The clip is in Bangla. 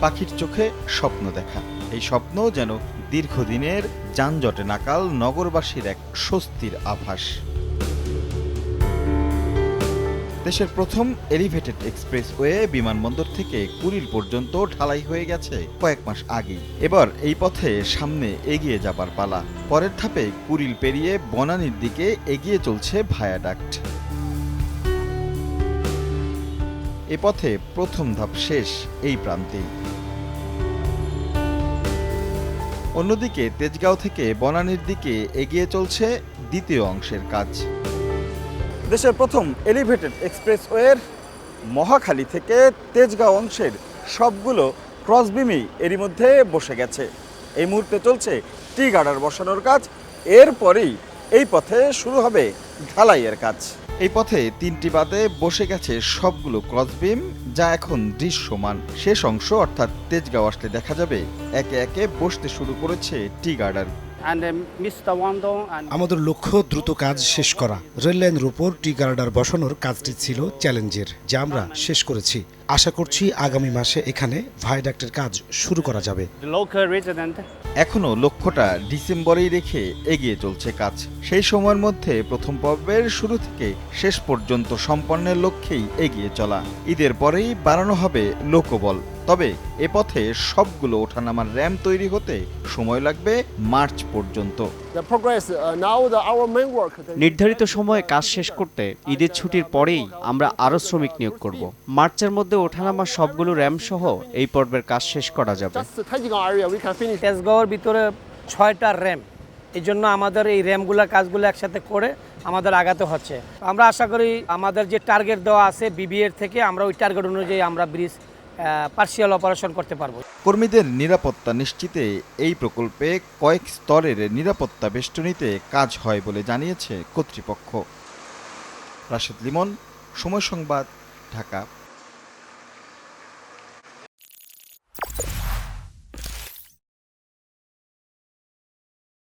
পাখির চোখে স্বপ্ন দেখা। এই স্বপ্ন যেন দীর্ঘদিনের যানজটে নাকাল নগরবাসীর এক স্বস্তির আভাস। দেশের প্রথম এলিভেটেড এক্সপ্রেসওয়ে বিমানবন্দর থেকে কুড়িল পর্যন্ত ঢালাই হয়ে গেছে কয়েক মাস আগেই। এবার এই পথে সামনে এগিয়ে যাবার পালা। পরের ধাপে কুড়িল পেরিয়ে বনানীর দিকে এগিয়ে চলছে ভায়াডাক্ট। এ পথে প্রথম ধাপ শেষ এই প্রান্তেই। অন্যদিকে তেজগাঁও থেকে বনানীর দিকে এগিয়ে চলছে দ্বিতীয় অংশের কাজ। দেশের প্রথম এলিভেটেড এক্সপ্রেসওয়ের মহাখালী থেকে তেজগাঁও অংশের সবগুলো ক্রসবিমই এরই মধ্যে বসে গেছে। এই মুহূর্তে চলছে টি গার্ডার বসানোর কাজ। এরপরেই এই পথে শুরু হবে ঢালাইয়ের কাজ। এই পথে 3টি বাদে বসে গেছে সবগুলো ক্রসবিম, যা এখন দৃশ্যমান। শেষ অংশ অর্থাৎ তেজগাঁও আসলে দেখা যাবে একে একে বসতে শুরু করেছে টি গার্ডার। আমাদের লক্ষ্য দ্রুত কাজ শেষ করা। রেললাইনের উপর টি গার্ডার বসানোর কাজটি ছিল চ্যালেঞ্জের, যা আমরা শেষ করেছি। আশা করছি আগামী মাসে এখানে ভায়াডাক্টের কাজ শুরু করা যাবে। এখনো লক্ষ্যটা ডিসেম্বরেই রেখে এগিয়ে চলছে কাজ। সেই সময়ের মধ্যে প্রথম পর্বের শুরু থেকে শেষ পর্যন্ত সম্পন্নের লক্ষ্যেই এগিয়ে চলা। ঈদের পরেই বাড়ানো হবে লোকবল। তবে এ পথে সবগুলো ওঠানামার র্যাম্প তৈরি হতে সময় লাগবে মার্চ পর্যন্ত। নির্ধারিত সময়ে কাজ শেষ করতে ঈদের ছুটির পরেই আমরা আরও শ্রমিক নিয়োগ করব। মার্চের মধ্যে ওঠানামার সবগুলো র্যাম্প সহ এই পর্বের কাজ শেষ করা যাবে। তেজগাঁওয়ের ভিতরে 6টা র্যাম্প, এই জন্য আমাদের এই র্যাম্পগুলো কাজগুলো একসাথে করে আমাদের আগাতে হচ্ছে। আমরা আশা করি আমাদের যে টার্গেট দেওয়া আছে বিবিএর থেকে, আমরা ওই টার্গেট অনুযায়ী আমরা ব্রিজ পার্সিয়াল অপারেশন করতে পারবো। কর্মীদের নিরাপত্তা নিশ্চিতে এই প্রকল্পে কয়েক স্তরের নিরাপত্তা বেষ্টনীতে কাজ হয় বলে জানিয়েছে কর্তৃপক্ষ। রাশেদ লিমন, সময় সংবাদ, ঢাকা।